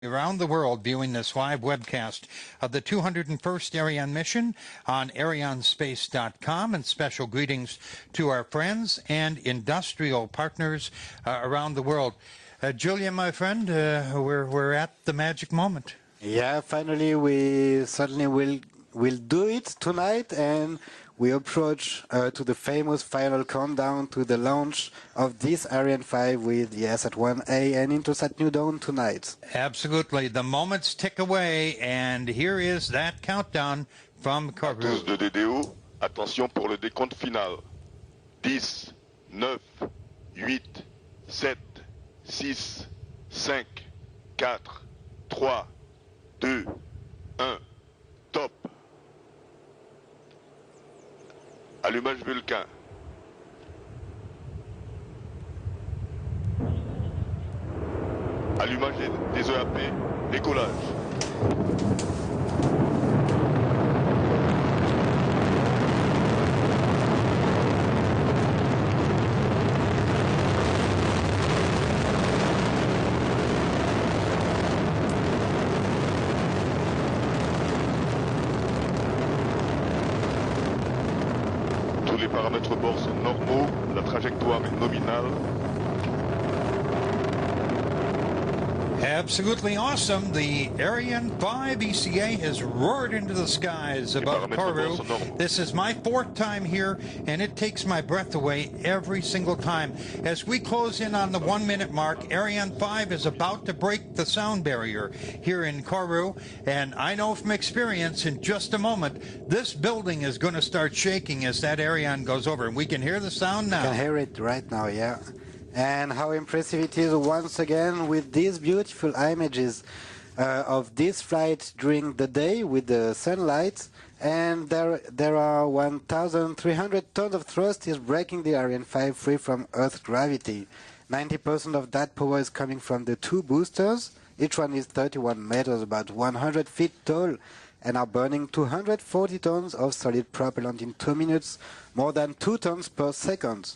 around the world viewing this live webcast of the 201st Ariane mission on arianespace.com, and special greetings to our friends and industrial partners around the world. Julian, my friend, we're at the magic moment. Yeah, finally we certainly will do it tonight, and we approach to the famous final countdown to the launch of this Ariane 5 with Yahsat 1A and Intelsat New Dawn tonight. Absolutely. The moments tick away, and here is that countdown from Kourou. À tous de DDO, attention pour le décompte final. 10, 9, 8, 7, 6, 5, 4, 3, 2, 1, top. Allumage Vulcain. Allumage des EAP, décollage. Les paramètres bord sont normaux, la trajectoire est nominale. Absolutely awesome. The Ariane 5 ECA has roared into the skies above Kourou. This is my fourth time here, and it takes my breath away every single time. As we close in on the 1 minute mark, Ariane 5 is about to break the sound barrier here in Kourou, and I know from experience in just a moment, this building is going to start shaking as that Ariane goes over, and we can hear the sound now. You can hear it right now, yeah. And how impressive it is once again with these beautiful images of this flight during the day with the sunlight. And there are 1,300 tons of thrust is breaking the Ariane 5 free from Earth gravity. 90% of that power is coming from the two boosters. Each one is 31 meters, about 100 feet tall, and are burning 240 tons of solid propellant in 2 minutes, more than 2 tons per second.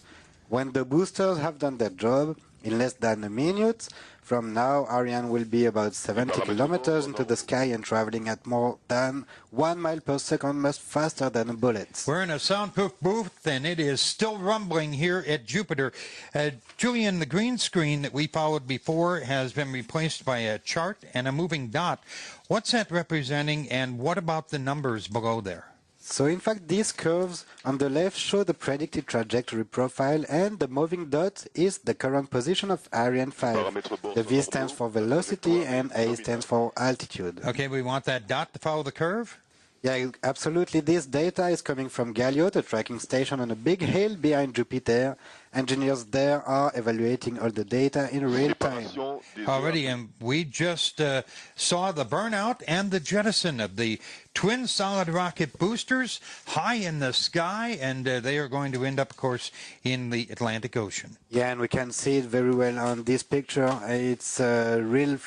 When the boosters have done their job, in less than a minute from now, Ariane will be about 70 kilometers into the sky and traveling at more than 1 mile per second, much faster than a bullet. We're in a soundproof booth, and it is still rumbling here at Jupiter. Julian, the green screen that we followed before has been replaced by a chart and a moving dot. What's that representing, and what about the numbers below there? So in fact, these curves on the left show the predicted trajectory profile, and the moving dot is the current position of Ariane 5. The V stands for velocity and A stands for altitude. Okay, we want that dot to follow the curve? Yeah, absolutely. This data is coming from Galileo, the tracking station on a big hill behind Jupiter. Engineers there are evaluating all the data in real time. Already, and we just saw the burnout and the jettison of the twin solid rocket boosters high in the sky, and they are going to end up, of course, in the Atlantic Ocean. Yeah, and we can see it very well on this picture. It's real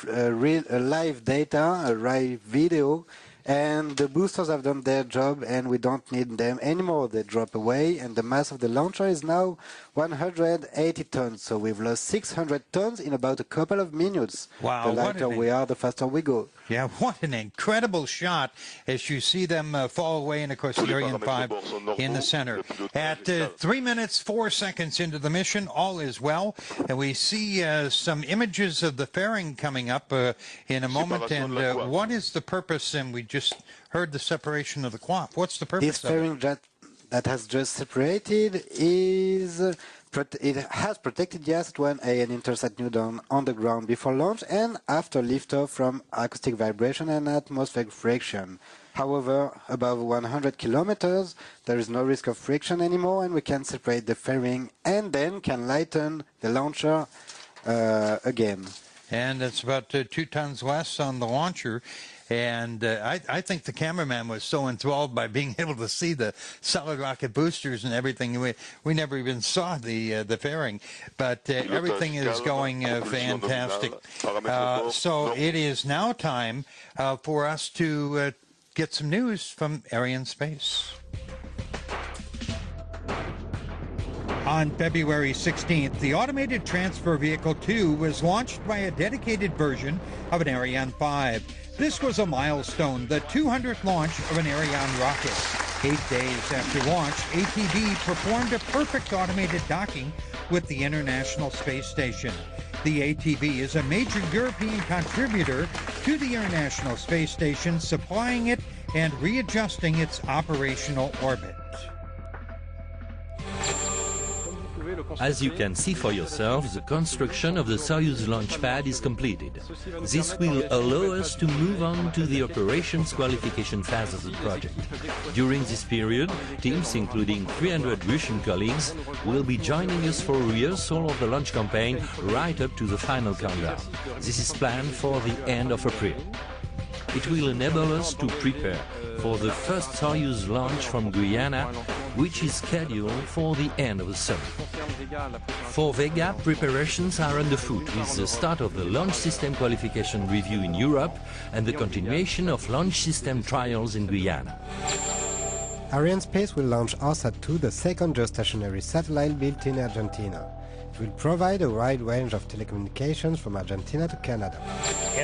live data, a live video. And the boosters have done their job, and we don't need them anymore. They drop away, and the mass of the launcher is now 180 tons. So we've lost 600 tons in about a couple of minutes. Wow. The lighter we are, the faster we go. Yeah, what an incredible shot as you see them fall away, and of course the Ariane 5 in the center. At 3 minutes 4 seconds into the mission, all is well, and we see some images of the fairing coming up in a moment. And what is the purpose? And we just heard the separation of the quap. What's the purpose? This fairing jet that has just separated is it has protected Yahsat 1A and Intelsat New Dawn on the ground before launch and after liftoff from acoustic vibration and atmospheric friction. However, above 100 kilometers, there is no risk of friction anymore, and we can separate the fairing and then can lighten the launcher again. And it's about 2 tons less on the launcher. And I think the cameraman was so enthralled by being able to see the solid rocket boosters and everything. We never even saw the fairing, but everything is going fantastic. So it is now time for us to get some news from Arianespace. On February 16th, the Automated Transfer Vehicle 2 was launched by a dedicated version of an Ariane 5. This was a milestone, the 200th launch of an Ariane rocket. 8 days after launch, ATV performed a perfect automated docking with the International Space Station. The ATV is a major European contributor to the International Space Station, supplying it and readjusting its operational orbit. As you can see for yourself, the construction of the Soyuz launch pad is completed. This will allow us to move on to the operations qualification phase of the project. During this period, teams including 300 Russian colleagues will be joining us for rehearsal of the launch campaign right up to the final countdown. This is planned for the end of April. It will enable us to prepare for the first Soyuz launch from Guyana, which is scheduled for the end of the summer. For Vega, preparations are underfoot with the start of the launch system qualification review in Europe and the continuation of launch system trials in Guyana. Arianespace will launch Yahsat 2, the second geostationary satellite built in Argentina. It will provide a wide range of telecommunications from Argentina to Canada.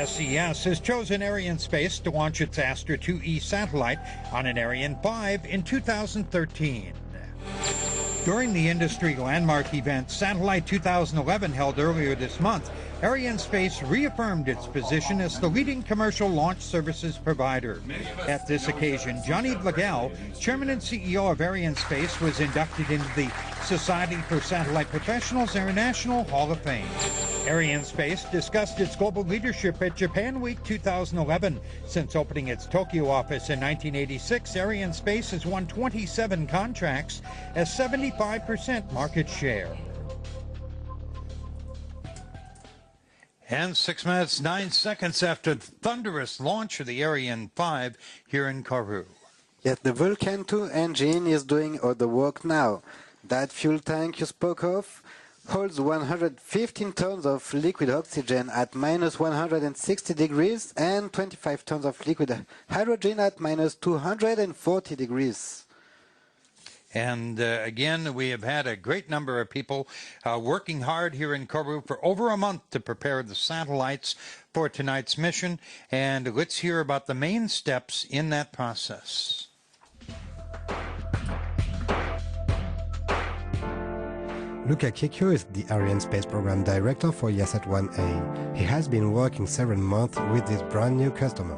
SES has chosen Arianespace to launch its Astra 2E satellite on an Ariane 5 in 2013. During the industry landmark event Satellite 2011 held earlier this month, Arianespace reaffirmed its position as the leading commercial launch services provider. At this occasion, Johnny Blagel, Chairman and CEO of Arianespace, was inducted into the Society for Satellite Professionals International Hall of Fame. Arianespace discussed its global leadership at Japan Week 2011. Since opening its Tokyo office in 1986, Arianespace has won 27 contracts, a 75% market share. And 6 minutes, 9 seconds after the thunderous launch of the Ariane 5 here in Kourou. Yes, the Vulcan 2 engine is doing all the work now. That fuel tank you spoke of holds 115 tons of liquid oxygen at minus 160 degrees and 25 tons of liquid hydrogen at minus 240 degrees. And again, we have had a great number of people working hard here in Kourou for over a month to prepare the satellites for tonight's mission. And let's hear about the main steps in that process. Luca Kikyo is the Arianespace Program Director for Yahsat 1A. He has been working several months with this brand new customer.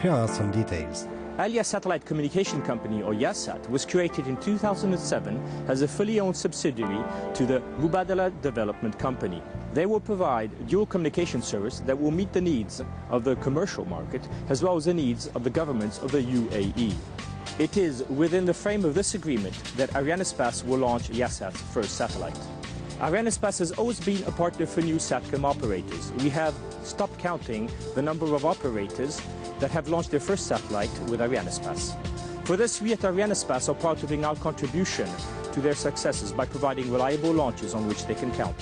Here are some details. Alia Satellite Communication Company, or Yahsat, was created in 2007 as a fully owned subsidiary to the Mubadala Development Company. They will provide dual communication service that will meet the needs of the commercial market as well as the needs of the governments of the UAE. It is within the frame of this agreement that Arianespace will launch Yahsat's first satellite. Arianespace has always been a partner for new SATCOM operators. We have stopped counting the number of operators that have launched their first satellite with Arianespace. For this, we at Arianespace are proud to bring our contribution to their successes by providing reliable launches on which they can count.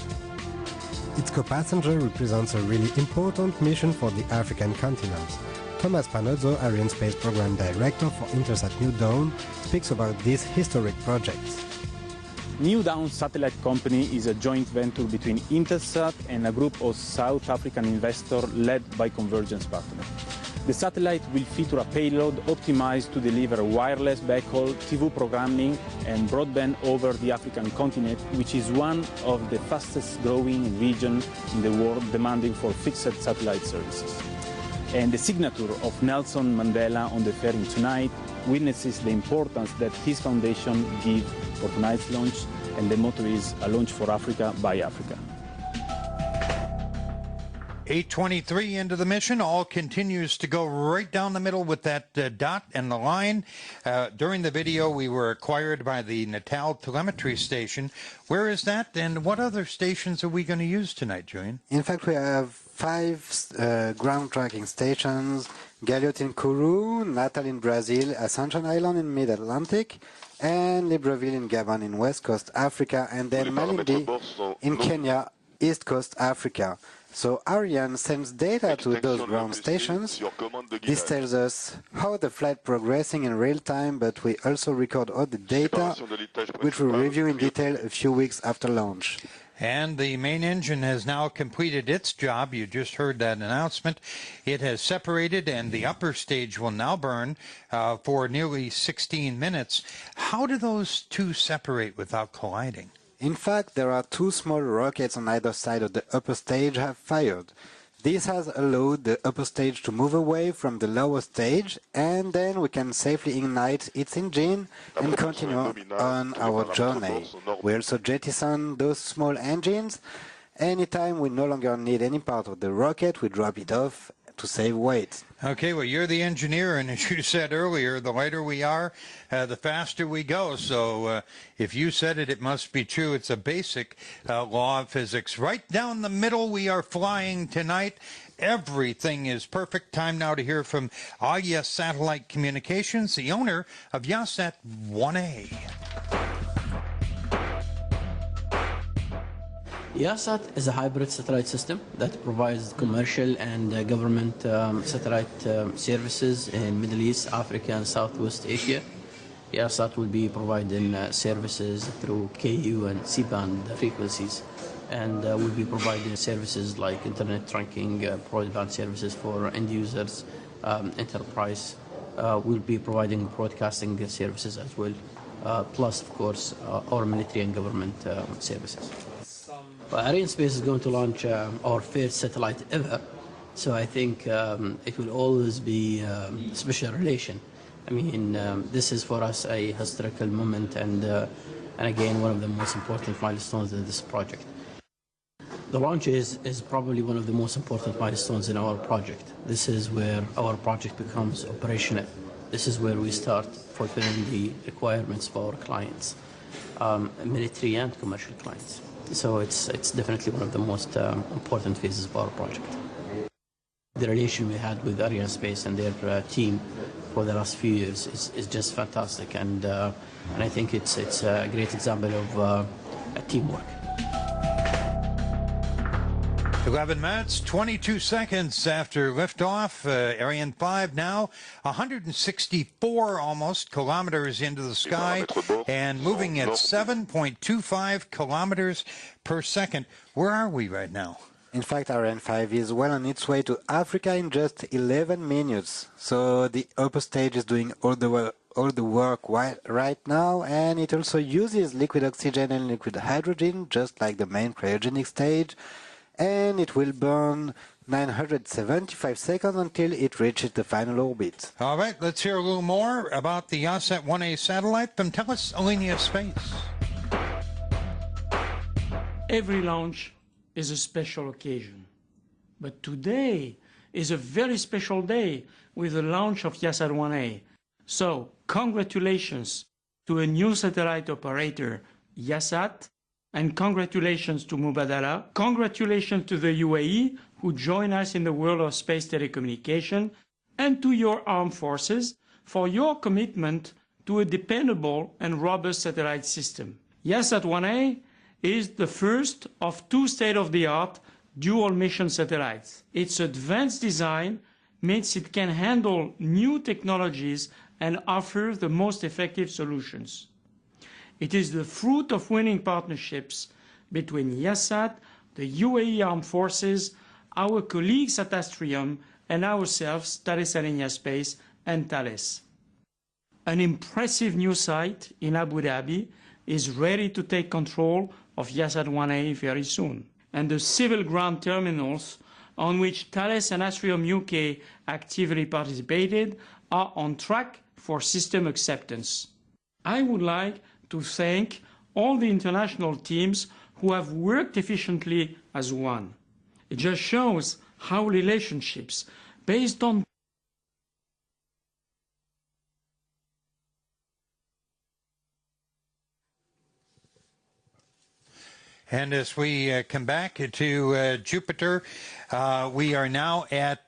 Its co-passenger represents a really important mission for the African continent. Thomas Panozzo, Arianespace Program Director for Intelsat New Dawn, speaks about this historic project. New Dawn Satellite Company is a joint venture between Intelsat and a group of South African investors led by Convergence Partners. The satellite will feature a payload optimized to deliver wireless backhaul, TV programming and broadband over the African continent, which is one of the fastest growing regions in the world demanding for fixed satellite services. And the signature of Nelson Mandela on the fairing tonight witnesses the importance that his foundation gives for tonight's launch, and the motto is a launch for Africa by Africa. 8:23 into the mission, all continues to go right down the middle with that dot and the line. During the video, we were acquired by the Natal telemetry station. Where is that, and what other stations are we going to use tonight, Julian? In fact, we have 5 ground tracking stations: Galiot in Kourou, Natal in Brazil, Ascension Island in mid-Atlantic, and Libreville in Gabon in West Coast Africa, and then Malindi in Kenya, East Coast Africa. So Ariane sends data to those ground stations. This tells us how the flight progressing in real time, but we also record all the data, which we'll review in detail a few weeks after launch. And the main engine has now completed its job. You just heard that announcement. It has separated, and the upper stage will now burn for nearly 16 minutes. How do those two separate without colliding? In fact, there are two small rockets on either side of the upper stage have fired. This has allowed the upper stage to move away from the lower stage, and then we can safely ignite its engine and continue on our journey. We also jettison those small engines. Anytime we no longer need any part of the rocket, we drop it off to save weight. Okay, well, you're the engineer, and as you said earlier, the lighter we are, the faster we go. So if you said it, it must be true. It's a basic law of physics. Right down the middle, we are flying tonight. Everything is perfect. Time now to hear from Yahsat Satellite Communications, the owner of Yahsat 1A. Yahsat is a hybrid satellite system that provides commercial and government satellite services in Middle East, Africa, and Southwest Asia. Yahsat will be providing services through Ku and C-band frequencies, and will be providing services like internet trunking, broadband services for end users, enterprise. We'll be providing broadcasting services as well, plus, of course, our military and government services. Arianespace is going to launch our first satellite ever, so I think it will always be a special relation. I mean, this is for us a historical moment and again, one of the most important milestones in this project. The launch is probably one of the most important milestones in our project. This is where our project becomes operational. This is where we start fulfilling the requirements for our clients, military and commercial clients. So it's definitely one of the most important phases of our project. The relation we had with Arianespace and their team for the last few years is just fantastic, and I think it's a great example of teamwork. 11 minutes, 22 seconds after liftoff. Ariane 5 now 164 almost kilometers into the sky and moving at 7.25 kilometers per second. Where are we right now? In fact, Ariane 5 is well on its way to Africa in just 11 minutes. So the upper stage is doing all the work right now, and it also uses liquid oxygen and liquid hydrogen, just like the main cryogenic stage. And it will burn 975 seconds until it reaches the final orbit. All right, let's hear a little more about the Yahsat 1A satellite from Thales Alenia Space. Every launch is a special occasion, but today is a very special day with the launch of Yahsat 1A. So, congratulations to a new satellite operator, Yahsat, and congratulations to Mubadala. Congratulations to the UAE, who join us in the world of space telecommunication, and to your armed forces for your commitment to a dependable and robust satellite system. Yahsat 1A is the first of two state-of-the-art dual-mission satellites. Its advanced design means it can handle new technologies and offer the most effective solutions. It is the fruit of winning partnerships between Yahsat, the UAE Armed Forces, our colleagues at Astrium, and ourselves, Thales Alenia Space and Thales. An impressive new site in Abu Dhabi is ready to take control of Yahsat 1A very soon, and the civil ground terminals on which Thales and Astrium UK actively participated are on track for system acceptance. I would like to thank all the international teams who have worked efficiently as one. It just shows how relationships based on And as we come back to Jupiter, we are now at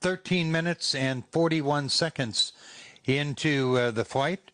13 minutes and 41 seconds into the flight.